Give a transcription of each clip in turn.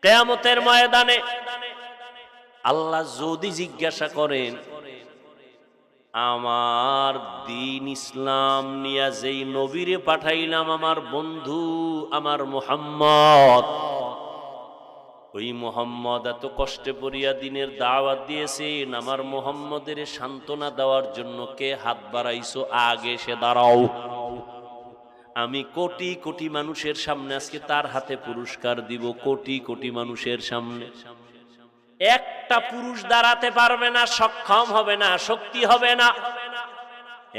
কিয়ামতের ময়দানে আল্লাহ যদি জিজ্ঞাসা করেন, আমার দ্বীন ইসলাম নিয়া যেই নবীরে পাঠাইলাম আমার বন্ধু আমার মুহাম্মদ, ওই মুহাম্মদ এত কষ্টে পড়িয়া দিনের দাওয়াত দিয়েছেন, আমার মুহাম্মদের সান্ত্বনা দেওয়ার জন্য কে হাত বাড়াইছো? আগে সে দাঁড়াও। আমি কোটি কোটি মানুষের সামনে আজকে তার হাতে পুরস্কার দিব, কোটি কোটি মানুষের সামনে। একটা পুরুষ দাঁড়াতে পারবে না, সক্ষম হবে না, শক্তি হবে না।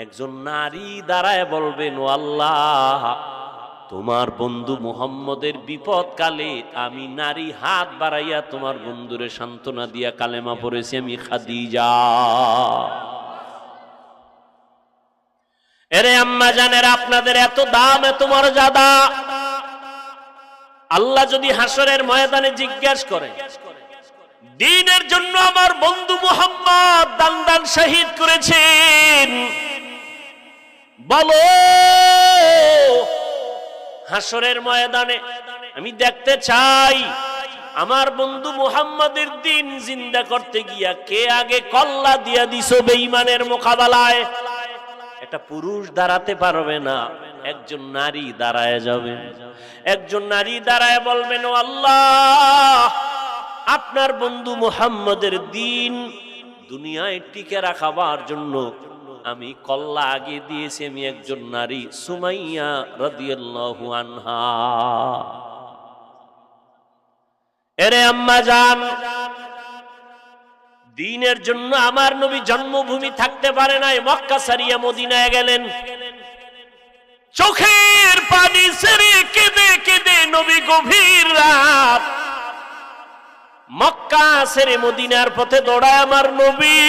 একজন নারী দাঁড়ায় বলবেন, ও আল্লাহ, তোমার বন্ধু মুহাম্মদের বিপদ কালে আমি নারী হাত বাড়াইয়া তোমার বন্ধুরে সান্ত্বনা দিয়া কালেমা পড়েছি, আমি খাদিজা। এরে আম্মা জানেরা, আপনাদের এত দাম, এত মর্যাদা। আল্লাহ যদি হাসরের ময়দানে জিজ্ঞাসা করে, দ্বীনের জন্য আমার বন্ধু মুহাম্মদ দান দান শহীদ করেছেন, বলো হাসরের ময়দানে আমি দেখতে চাই আমার বন্ধু মুহাম্মদের দ্বীন জিন্দা করতে গিয়া কে আগে কল্লা দিয়া দিছো বেঈমানের মোকাবেলায়। একটা পুরুষ দাঁড়াতে পারবে না, একজন নারী দাঁড়ায় যাবে। একজন নারী দাঁড়ায় বলবেন, ও আল্লাহ, আপনার বন্ধু মুহাম্মদের দ্বীন দুনিয়ায় টিকে রাখাবার জন্য আমি কল্লা আগে দিয়েছি, আমি একজন নারী, সুমাইয়া রাদিয়াল্লাহু আনহা। এরে আম্মা জান, দ্বীনের জন্য আমার নবী জন্মভূমি থাকতে পারে নাই, মক্কা ছাড়িয়া মদিনায় গেলেন। চোখের পানি ছেড়ে কেঁদে কেঁদে নবী গভীর রাত মক্কা ছেড়ে মদিনার পথে দৌড়ায় আমার নবী।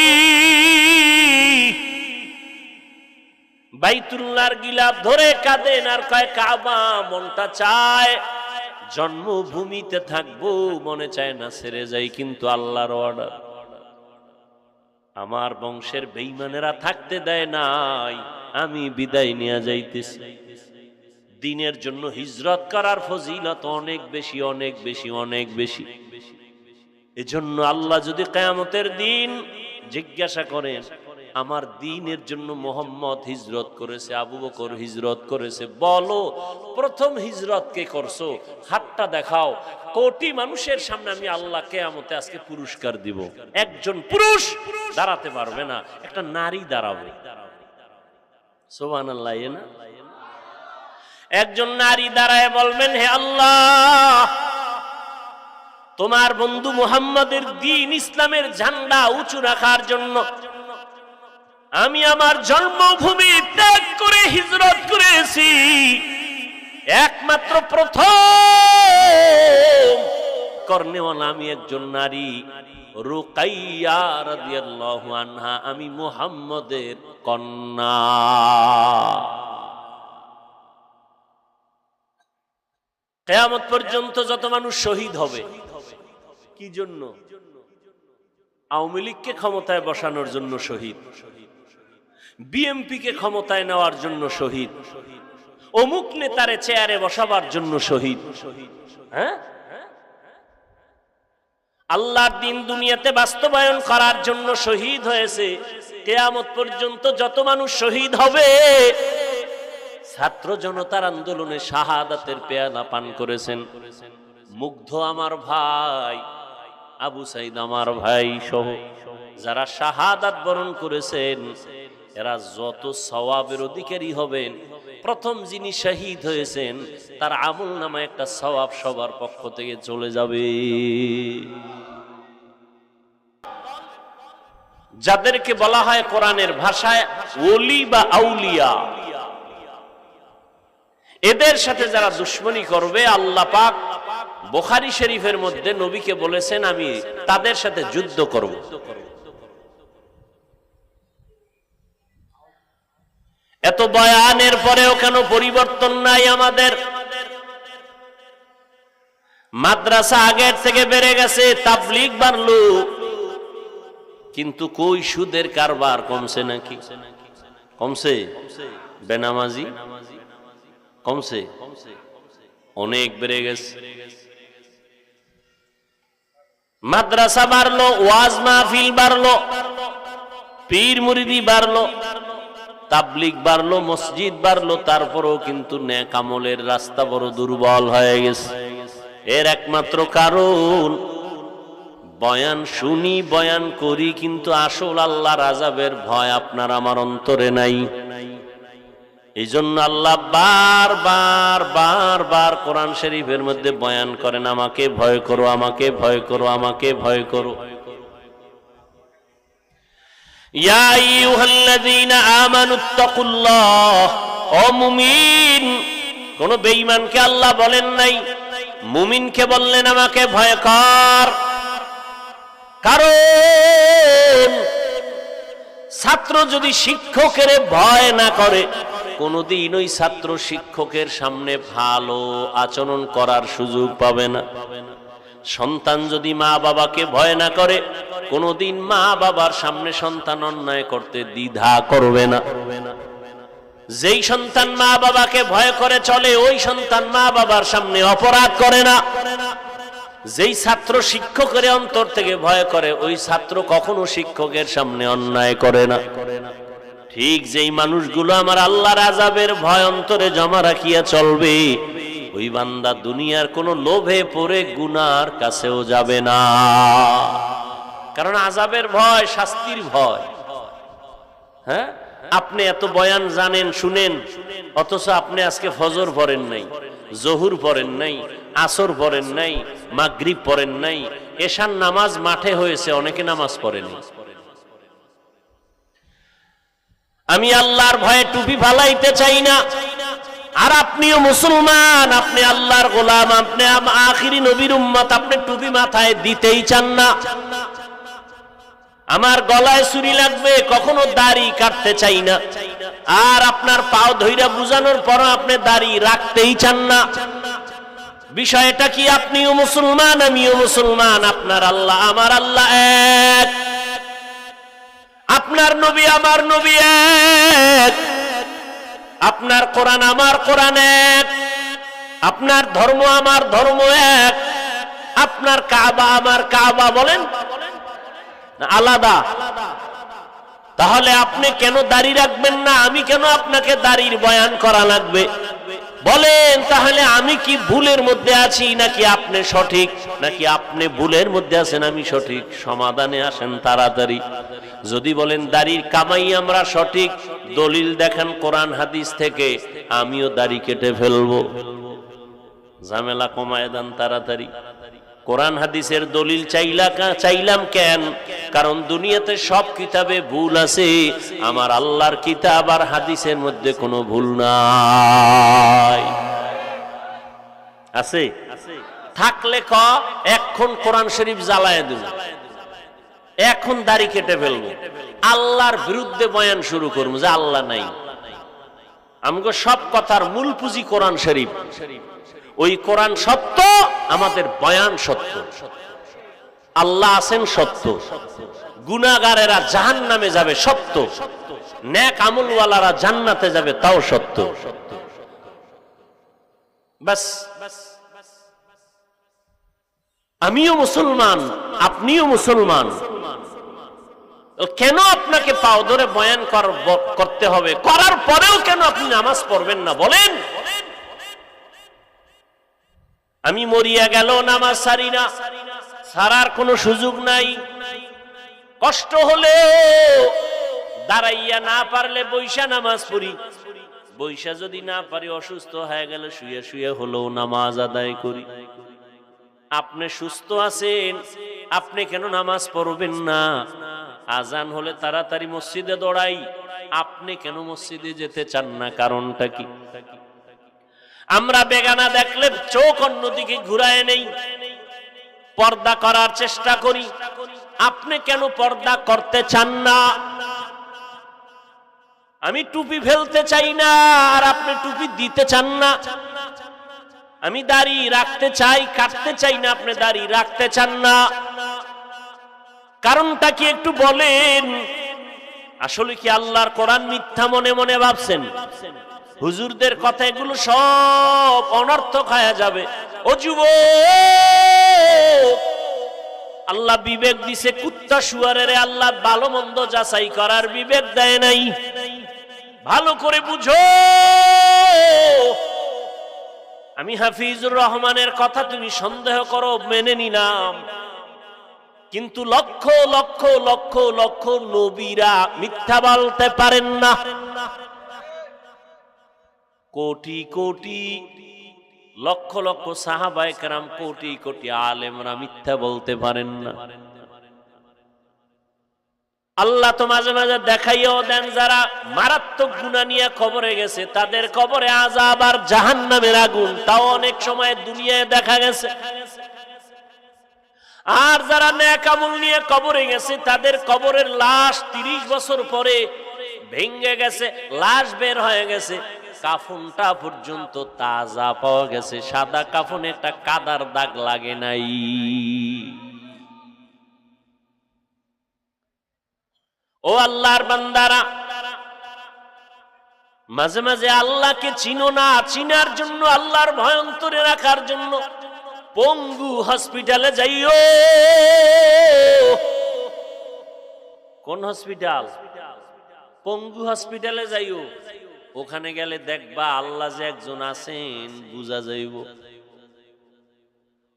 বাইতুল্লাহর গিলাফ ধরে কাঁদেন আর কয়, কাবা মনটা চায় জন্মভূমিতে থাকবো, মনে চায় না ছেড়ে যাই, কিন্তু আল্লাহর অর্ডার, আমার বংশের বেঈমানেরা থাকতে দেয় নাই, আমি বিদায় নিয়ে যাইতেছি। দ্বীনের জন্য হিজরত করার ফজিলত অনেক বেশি, অনেক বেশি, অনেক বেশি। এজন্য আল্লাহ যদি কিয়ামতের দিন জিজ্ঞাসা করেন, আমার দ্বীনের জন্য মুহাম্মদ হিজরত করেছে, আবু বকর হিজরত করেছে, বলো প্রথম হিজরত কে করছো? হাতটা দেখাও। কোটি মানুষের সামনে আমি আল্লাহ কিয়ামতে আজকে পুরস্কার দিব। একজন পুরুষ দাঁড়াতে পারবে না, একটা নারী দাঁড়াবে। সুবহানাল্লাহ। না, একজন নারী দাঁড়ায় বলবেন, হে আল্লাহ, তোমার বন্ধু মুহাম্মদের দ্বীন ইসলামের ঝান্ডা উঁচু রাখার জন্য আমি আমার জন্মভূমি ত্যাগ করে হিজরত করেছি। একমাত্র প্রথম করনেওয়ালা আমি একজন নারী, রুকাইয়া রাদিয়াল্লাহু আনহা, আমি মুহাম্মদের কন্যা। কিয়ামত পর্যন্ত যত মানুষ শহীদ হবে, কি জন্য? আওয়ামী লীগকে ক্ষমতায় বসানোর জন্য শহীদ, বিএনপিকে ক্ষমতায় নেওয়ার জন্য শহীদ, অমুক নেতারে চেয়ারে বসাবার জন্য শহীদ। হ্যাঁ, আল্লাহর দ্বীন দুনিয়াতে বাস্তবায়ন করার জন্য শহীদ হয়েছে। কিয়ামত পর্যন্ত যত মানুষ শহীদ হবে, ছাত্র জনতার আন্দোলনে শাহাদাতের পেয়ালা পান করেছেন মুগ্ধ আমার ভাই, আবু সাইদ আমার ভাই সহ যারা শাহাদাত বরণ করেছেন, এরা যত সওয়াবের অধিকারী হবেন। প্রথম যিনি শহীদ হয়েছেন তার আমল নামে একটা সওয়াব সবার পক্ষ থেকে চলে যাবে। যাদেরকে বলা হয় কোরআনের ভাষায় ওলি বা আউলিয়া, এদের সাথে যারা দুশমনী করবে, আল্লাহ পাক বুখারী শরীফের মধ্যে নবীকে বলেছেন, আমি তাদের সাথে যুদ্ধ করব। এত বয়ানের পরেও কেন পরিবর্তন নাই আমাদের? মাদ্রাসা আগের থেকে বেড়ে গেছে, তাবলীগ বাড়লো, কিন্তু কই সুদের কারবার কমছে নাকি? কমছে? বেনামাজি কমছে? অনেক বেড়ে গেছে। মাদ্রাসা বাড়লো, ওয়াজ মাহফিল বাড়লো, পীর মুরিদি বাড়লো, তাবলিগ বাড়লো, মসজিদ বাড়লো, তারপরেও কিন্তু নেক আমলের রাস্তা বড় দুর্বল হয়ে গেছে। এর একমাত্র কারণ বয়ান শুনি, বয়ান করি, কিন্তু আসল আল্লাহর আযাবের ভয় আপনার আমার অন্তরে নাই। এই জন্য আল্লাহ বারবার বারবার কোরআন শরীফের মধ্যে বয়ান করেন, আমাকে ভয় করো, আমাকে ভয় করো, আমাকে ভয় করো। ইয়া আইয়ুহাল্লাযীনা আমানুত্তাকুল্লাহ, ও মুমিন। কোন বেঈমানকে আল্লাহ বলেন নাই, মুমিনকে বললেন আমাকে ভয় কর। কারণ ছাত্র যদি শিক্ষকের ভয় না করে, কোনদিন ওই ছাত্র শিক্ষকের সামনে ভালো আচরণ করার সুযোগ পাবে না। সন্তান যদি মা বাবাকে ভয় না করে, কোনদিন মা বাবার সামনে সন্তান অন্যায় করতে দ্বিধা করবে না। যেই সন্তান মা বাবাকে ভয় করে চলে, ওই সন্তান মা বাবার সামনে অপরাধ করে না। যেই ছাত্র শিক্ষকের অন্তর থেকে ভয় করে, ওই ছাত্র কখনো শিক্ষকের সামনে অন্যায় করে না। ঠিক যেই মানুষগুলো আমার আল্লাহর আযাবের ভয় অন্তরে জমা রাখিয়া চলবে, ওই বান্দা দুনিয়ার কোনো লোভে পড়ে গুনার কাছেও যাবে না। কারণ আযাবের ভয়, শাস্তির ভয়। হ্যাঁ, আপনি এত বয়ান জানেন, শুনেন, অথচ আপনি আজকে ফজর পড়েন নাই, জোহর পড়েন নাই, আসর পড়েন নাই, মাগরিব পড়েন নাই, এশার নামাজ মাঠে হয়েছে, অনেকে নামাজ পড়েনি। আমি আল্লাহর ভয়ে টুপি ফালাইতে চাই না। আর আপনিও মুসলমান, আপনি আল্লাহর গোলাম, আপনি আখিরি নবীর উম্মত, আপনি টুপি মাথায় দিতেই চান না। আমার গলায় ছুরি লাগবে, কখনো দাড়ি কাটতে চাই না। আর আপনার পাও ধইরা বুঝানোর পর আপনি দাড়ি রাখতেই চান না। বিষয়টা কি? আপনিও মুসলমান, আমিও মুসলমান, আপনার আল্লাহ আমার আল্লাহ এক, আপনার নবী আমার নবী এক, আপনার কোরআন আমার কোরআন এক, আপনার ধর্ম আমার ধর্ম এক, আপনার কাবা আমার কাবা বলেন আলাদা। তাহলে আপনি কেন দাড়ি রাখবেন না? আমি কেন আপনাকে দাড়ির বয়ান করা লাগবে? বলেন, তাহলে আমি কি ভুলের মধ্যে আছি, নাকি আপনি সঠিক, নাকি আপনি ভুলের মধ্যে আছেন আমি সঠিক? সমাধানে আসেন তাড়াতাড়ি। যদি বলেন দাড়ির কামাই আমরা সঠিক, দলিল দেখান কোরআন হাদিস থেকে, আমিও দাড়ি কেটে ফেলবো। ঝামেলা কমায় দেন তাড়াতাড়ি। কোরআন হাদিসের দলিল চাইলাম কেন? কারণ দুনিয়াতে সব কিতাবে ভুল আছে, আমার আল্লাহর কিতাব আর হাদিসের মধ্যে কোনো ভুল নাই। আছে? থাকলে এখন কোরআন শরীফ জ্বালায় দেব, এখন দাড়ি কেটে ফেলবো, আল্লাহর বিরুদ্ধে বয়ান শুরু করবো যে আল্লাহ নাই। আমাকে সব কথার মূল পুঁজি কোরআন শরীফ। ওই কোরআন সত্য, আমাদের বয়ান সত্য। আল্লাহ আছেন সত্য, গুনাহগারেরা জাহান্নামে যাবে সত্য, নেক আমলওয়ালারা জান্নাতে যাবে তাও সত্য। বাস, আমিও মুসলমান, আপনিও মুসলমান। কেন আপনাকে পাও ধরে বয়ান করতে হবে? করার পরেও কেন আপনি নামাজ পড়বেন না বলেন? আমি মরিয়া গেল নামাজ সারি না, সারার কোনো সুযোগ নাই। কষ্ট হলে দাঁড়াইয়া না পারলে বৈশা নামাজ পড়ি, বৈশা যদি না পারি অসুস্থ হয়ে গেলে শুয়ে শুয়ে হলেও নামাজ আদায় করি। আপনি সুস্থ আছেন, আপনি কেন নামাজ পড়বেন না? আজান হলে তাড়াতাড়ি মসজিদে দৌড়াই, আপনি কেন মসজিদে যেতে চান না? কারণটা কি? আমরা বেগানা দেখলে চোখ অন্যদিকে ঘুরায় নেই, পর্দা করার চেষ্টা করি। আপনি কেন পর্দা করতে চান না? আমি টুপি ফেলতে চাই না, আর আপনি টুপি দিতে চান না। আমি দাড়ি রাখতে চাই, কাটতে চাই না, আপনি দাড়ি রাখতে চান না। কারণটা কি একটু বলেন? আসলে কি আল্লাহর কোরআন মিথ্যা মনে মনে ভাবছেন? হুজুরদের কথা এগুলো সব অনর্থক হয়ে যাবে। ও যুবক, আল্লাহ বিবেক দিছে, কুত্তা শুয়ারের আল্লাহ ভালো মন্দ যাচাই করার বিবেক দেয় নাই। ভালো করে বুঝো, আমি হাফিজুর রহমানের কথা তুমি সন্দেহ করো, মেনে নিলাম, কিন্তু লক্ষ লক্ষ লক্ষ লক্ষ নবীরা মিথ্যা বলতে পারেন না। কোটি কোটি লক্ষ লক্ষ সাহাবায়ে কেরাম, কোটি কোটি আলেমরা মিথ্যা বলতে পারেন না। আল্লাহ তো মাঝে মাঝে দেখাইও দেন, যারা মারাত্মক গুনাহ নিয়ে কবরে গেছে তাদের কবরে আযাব আর জাহান্নামের আগুন, তাও অনেক সময় দুনিয়ায় দেখা গেছে। আর যারা নেক আমল নিয়ে কবরে গেছে তাদের কবরের লাশ 30 বছর পরে ভেঙে গেছে, লাশ বের হয়ে গেছে, কাফনটা পর্যন্ত তাজা পাওয়া গেছে, সাদা কাফনে একটা কাদার দাগ লাগে নাই। ও আল্লাহর বান্দারা, মাঝে মাঝে আল্লাহকে চিনো না, চিনার জন্য, আল্লাহর ভয় অন্তরে রাখার জন্য পঙ্গু হসপিটালে যাইও। কোন হসপিটাল? পঙ্গু হসপিটালে যাইও। ওখানে গেলে দেখবা আল্লাহ যে একজন আছেন বুঝা যাইব।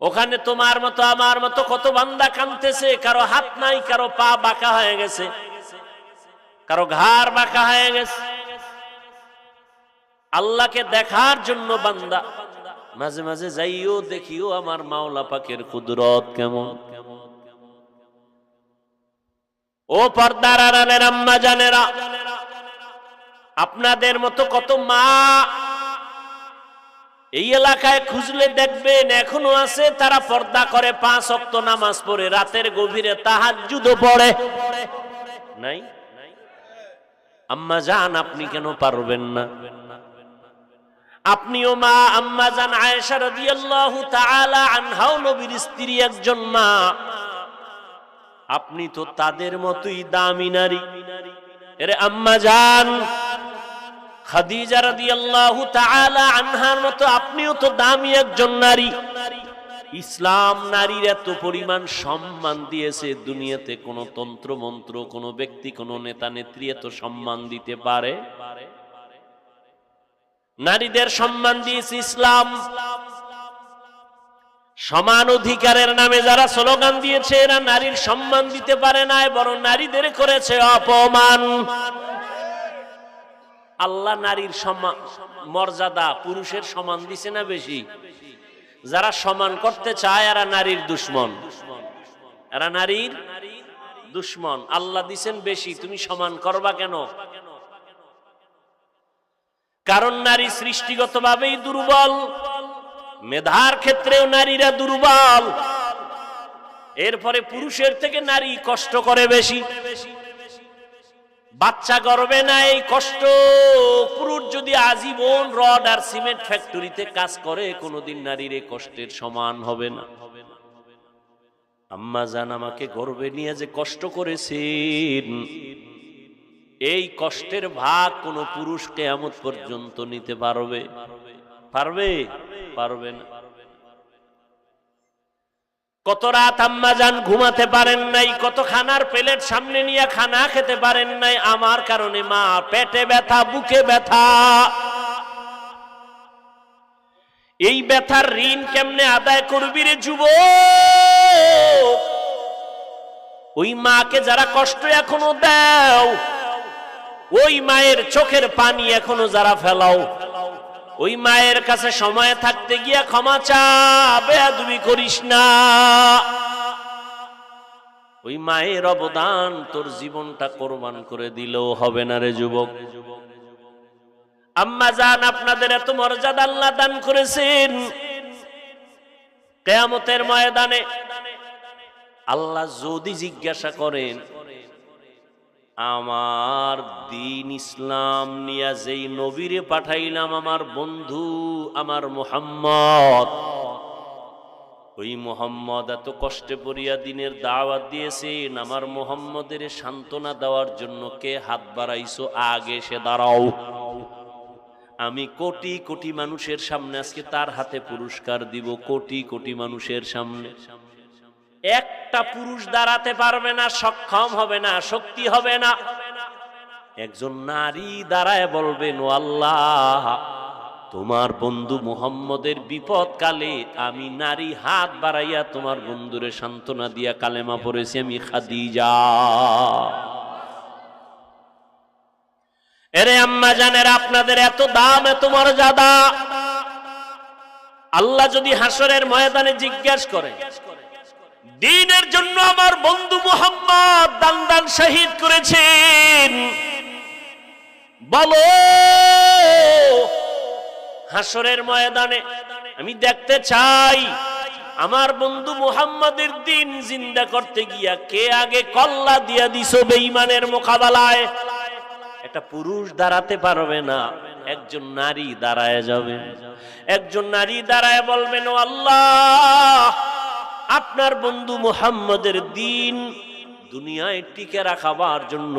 ওখানে তোমার মতো আমার মতো কত বান্দা কাঁদতেছে, কারো হাত নাই, কারো পা বাঁকা হয়ে গেছে, কারো ঘাড় বাঁকা হয়ে গেছে। আল্লাহকে দেখার জন্য বান্দা মাঝে মাঝে যাইও, দেখিও আমার মাওলা পাকের কুদরত কেমন। ও পর্দার আড়ালের আম্মা জানেরা, আপনাদের মতো কত মা এই এলাকায় খুঁজলে দেখবেন এখনো আছে, তারা পর্দা করে, 5 ওয়াক্ত নামাজ পড়ে, রাতের গভীরে তাহাজ্জুদও পড়ে। নাই? আম্মা জান, আপনি কেন পারবেন না? আপনিও মা, আম্মা জান আয়েশা রাদিয়াল্লাহু তাআলা আনহাও নবীর স্ত্রী একজন মা, আপনি তো তাদের মতোই দামি নারী। এরে আম্মা জান খাদিজা রাদিয়াল্লাহু তাআলা আনহার মতো আপনিও তো দামি একজন নারী। ইসলাম নারীর এত পরিমাণ সম্মান দিয়েছে, দুনিয়াতে কোন তন্ত্র মন্ত্র, কোন ব্যক্তি, কোন নেতা নেত্রী এত সম্মান দিতে পারে? নারীদের সম্মান দিয়েছে ইসলাম। সমান অধিকারের নামে যারা স্লোগান দিয়েছে এরা নারীর সম্মান দিতে পারে না, বরং নারীদের করেছে অপমান। আল্লাহ নারীর মর্যাদা পুরুষের সমান দিছে না বেশি? যারা সমান করতে চায় এরা নারীর দুশ্মন, এরা নারীর দুশ্মন। আল্লাহ দিছেন বেশি, তুমি সমান করবা কেন? কারণ নারী সৃষ্টিগতভাবেই দুর্বল, মেধার ক্ষেত্রেও নারীরা দুর্বল, এরপরে পুরুষের থেকে নারী কষ্ট করে বেশি। বাচ্চা গর্ভে না, এই কষ্ট পুরুষ যদি আজীবন রড আর সিমেন্ট ফ্যাক্টরিতে কাজ করে, কোনোদিন নারীর এই কষ্টের সমান হবে না। আম্মা জান আমাকে গর্ভে নিয়ে যে কষ্ট করেছেন, এই কষ্টের ভাগ কোন পুরুষ কিয়ামত পর্যন্ত নিতে পারবে? পারবে? পারবে না। কত রাত আম্মা জান ঘুমাতে পারেন নাই, কত খানার প্লেট সামনে নিয়ে খানা খেতে পারেন নাই আমার কারণে। মা পেটে ব্যথা, বুকে ব্যথা, এই ব্যথার ঋণ কেমনে আদায় করবি রে যুবক? ওই মাকে যারা কষ্ট এখনো দাও, ওই মায়ের চোখের পানি এখনো যারা ফেলাও, ওই মায়ের কাছে সময় থাকতে গিয়া ক্ষমা চা, বেয়াদবি করিস না। ওই মায়ের অবদান তোর জীবনটা কোরবান করে দিলেও হবে না রে যুবক। আম্মা জান আপনাদের এত মর্যাদা আল্লাহ দান করেছেন, কিয়ামতের ময়দানে আল্লাহ যদি জিজ্ঞাসা করেন, আমার দ্বীন ইসলাম নিয়া যেই নবীরে পাঠাইলাম আমার বন্ধু আমার মুহাম্মদ, ওই মুহাম্মদ এত কষ্টে পড়িয়া দিনের দাওয়াত দিয়েছেন, আমার মুহাম্মদের সান্ত্বনা দেওয়ার জন্য কে হাত বাড়াইছো? আগে সে দাঁড়াও। আমি কোটি কোটি মানুষের সামনে আজকে তার হাতে পুরস্কার দিব, কোটি কোটি মানুষের সামনে। একটা পুরুষ দাঁড়াতে পারবে না, সক্ষম হবে না, শক্তি হবে না। একজন নারী দাঁড়ায় বলবেন, ও আল্লাহ, তোমার বন্ধু মুহাম্মদের বিপদ কালে আমি নারী হাত বাড়াইয়া তোমার বন্ধুরে সান্ত্বনা দিয়া কালেমা পড়েছি, আমি খাদিজা। এরে আম্মা জানেরা, আপনাদের এত দাম, এত মর্যাদা। আল্লাহ যদি হাসরের ময়দানে জিজ্ঞাসা করে, দ্বীনের জন্য আমার বন্ধু মুহাম্মদ দান শহীদ করেছেন, বলো হাসরের ময়দানে আমি দেখতে চাই আমার বন্ধু মুহাম্মদের দ্বীন জিন্দা করতে গিয়া কে আগে কল্লা দিয়া দিছো বেঈমানের মোকাবেলায়। একটা পুরুষ দাঁড়াতে পারবে না, একজন নারী দাঁড়ায় যাবে। একজন নারী দাঁড়ায় বলবেন, ও আল্লাহ, আপনার বন্ধু মুহাম্মদের দ্বীন দুনিয়ায় টিকে রাখাবার জন্য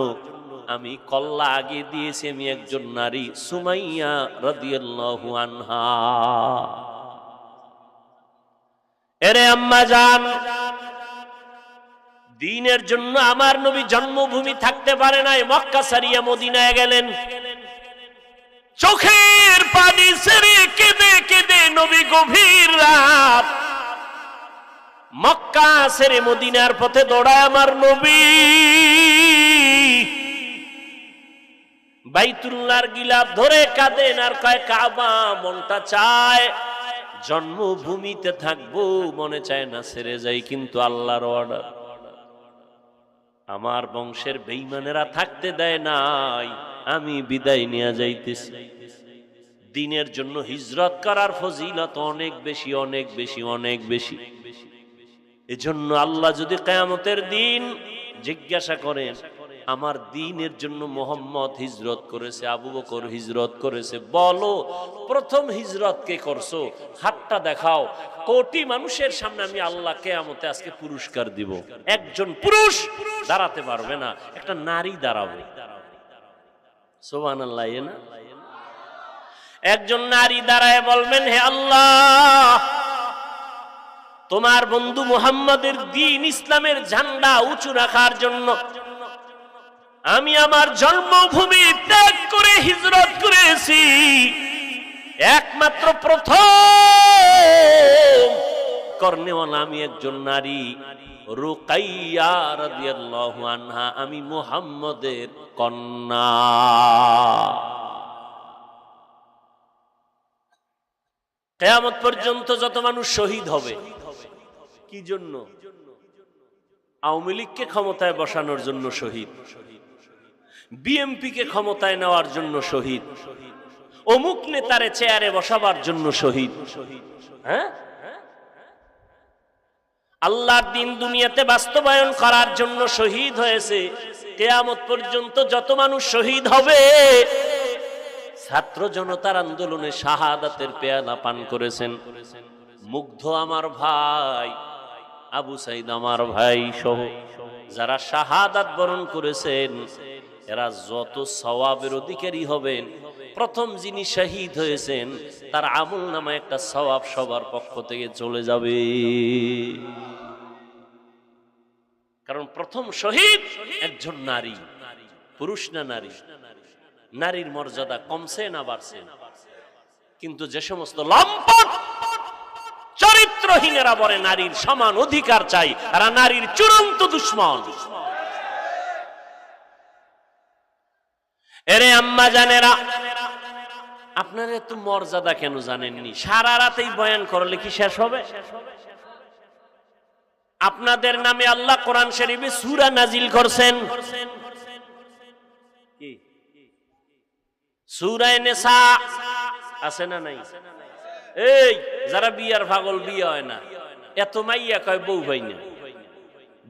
আমি কল্লা আগে দিয়েছি, আমি একজন নারী, সুমাইয়া রাদিয়াল্লাহু আনহা। এরে আম্মা জান, দ্বীনের জন্য আমার নবী জন্মভূমি থাকতে পারে নাই, মক্কা ছাড়িয়া মদিনায় গেলেন। চোখের পানি ছেড়ে কেঁদে কেঁদে নবী গভীর রাত মক্কা ছেড়ে মদিনার পথে দৌড়ায় আমার নবী। বাইতুল্লাহর গিলাফ ধরে কাঁদেন আর কয়, কাবা মনটা চায় জন্মভূমিতে থাকবো, মনে চায় না ছেড়ে যাই, কিন্তু আল্লাহর অর্ডার, আমার বংশের বেঈমানেরা থাকতে দেয় নাই, আমি বিদায় নিয়ে যাইতেছি। দ্বীনের জন্য হিজরত করার ফজিলত অনেক বেশি, অনেক বেশি, অনেক বেশি। এজন্য আল্লাহ যদি কিয়ামতের দিন জিজ্ঞাসা করেন, আমার দ্বীনের জন্য মুহাম্মদ হিজরত করেছে, আবু বকর হিজরত করেছে, বলো প্রথম হিজরত কে করছো, হাতটা দেখাও। কোটি মানুষের সামনে আমি আল্লাহ কিয়ামতে আজকে পুরস্কার দিব। একজন পুরুষ দাঁড়াতে পারবে না, একটা নারী দাঁড়াবে। সুবহানাল্লাহ। না, একজন নারী দাঁড়ায় বলবেন, হে আল্লাহ, তোমার বন্ধু মুহাম্মদের দ্বীন ইসলামের ঝান্ডা উঁচু রাখার জন্য আমি আমার জন্মভূমি ত্যাগ করে হিজরত করেছি। একমাত্র প্রথম করনেওয়ালা আমি একজন নারী, রুকাইয়া রাদিয়াল্লাহু আনহা, আমি মুহাম্মদের কন্যা। কিয়ামত পর্যন্ত যত মানুষ শহীদ হবে, কি জন্য? আওয়ামী লীগকে ক্ষমতায় বসানোর জন্য শহীদ, বিএনপি কে ক্ষমতায় নেওয়ার জন্য শহীদ, অমুক নেতারে চেয়ারে বসাবার জন্য শহীদ। হ্যাঁ, আল্লাহর দ্বীন দুনিয়াতে বাস্তবায়ন করার জন্য শহীদ হয়েছে। কিয়ামত পর্যন্ত যত মানুষ শহীদ হবে, ছাত্র জনতার আন্দোলনে শাহাদাতের পেয়ালা পান করেছেন। মুগ্ধ আমার ভাই, আবু সাইদ আমার ভাই সহ যারা শাহাদাত বরণ করেছেন, এরা যত সওয়াবের অধিকারী হবেন, প্রথম যিনি শহীদ হয়েছেন তার আমল নামায় একটা সওয়াব সবার পক্ষ থেকে চলে যাবে। কারণ প্রথম শহীদ একজন নারী, পুরুষ না নারী। নারীর মর্যাদা কমছে না বাড়ছে? কিন্তু যে সমস্ত লম্পট চরিত্রহীনেরা বলে নারীর সমান অধিকার চাই, তারা নারীর চূড়ান্ত দুশমন। এরে আম্মা জানেরা, আপনারা এত মর্যাদা কেন জানেননি? সারা রাতেই বয়ান করলে কি শেষ হবে? আপনাদের নামে আল্লাহ কোরআন শরীফে সূরা নাজিল করছেন, কি সূরা নিসা আছে না নাই? এই যারা বিয়ার পাগল, বিয়ে হয় না, এত মাইয়া কয় বউ ভাই না,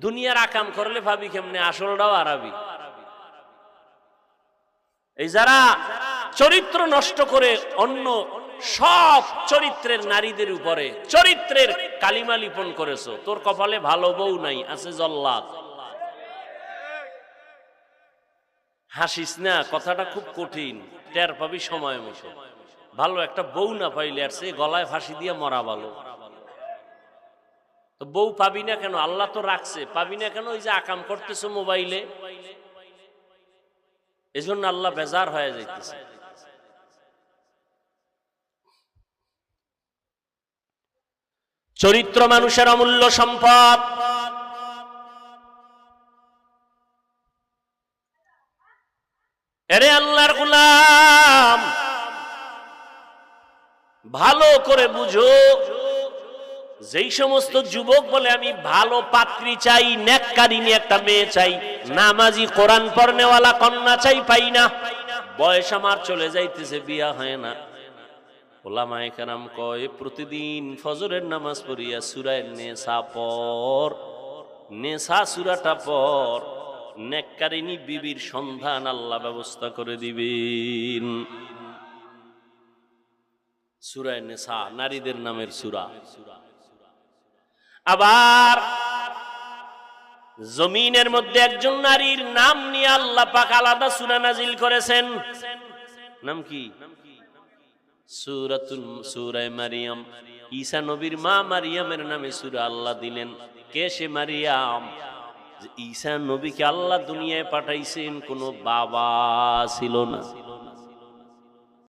দুনিয়ার আকাম করলে ভাবি কেমনে আসলটাও আরবি। এই যারা চরিত্র নষ্ট করে অন্য সব চরিত্রের নারীদের উপরে চরিত্রের কালিমা লিপন করেছো, তোর কপালে ভালো বউ নাই, আছে জল্লাদ। হাসিস না, কথাটা খুব কঠিন, টের পাবি সময় মতো। ভালো একটা বউ না পাইলে আর সে গলায় ফাঁসি দিয়ে মরা ভালো। তো বউ পাবি না কেন? আল্লাহ তো রাখছে, পাবি না কেন? ওই যে আকাম করতেছো মোবাইলে, এজন্য আল্লাহ বেজার হয়ে যাইতেছে। চরিত্র মানুষের অমূল্য সম্পদ। এরে আল্লাহর গোলাম, ভালো করে বুঝো, যেই সমস্ত যুবক বলে আমি ভালো পাত্রী চাই, নেককারিনী একটা মেয়ে চাই, নামাজি কোরআন পড়নেওয়ালা কন্যা চাই, পাই না, বয়স আমার চলে যাইতেছে, বিয়া হয় না, ওলামায়ে কেরাম কয় প্রতিদিন ফজরের নামাজ পড়িয়া সূরা নেসা পড়, নেসা সূরাটা পড়, নেককারিনী বিবির সন্ধান আল্লাহ ব্যবস্থা করে দিবেন। সূরা নেসা নারীদের নামের সূরা। আবার জমিনের মধ্যে একজন নারীর নাম নিয়ে আল্লাহ পাক আলাদা সূরা নাজিল করেছেন। নাম কি? সূরা মারিয়াম। ঈসা নবীর মা মারিয়ামের নামে সূরা আল্লাহ দিলেন। কে সে মারিয়াম? ঈসা নবীকে আল্লাহ দুনিয়ায় পাঠাইছেন, কোনো বাবা ছিল না।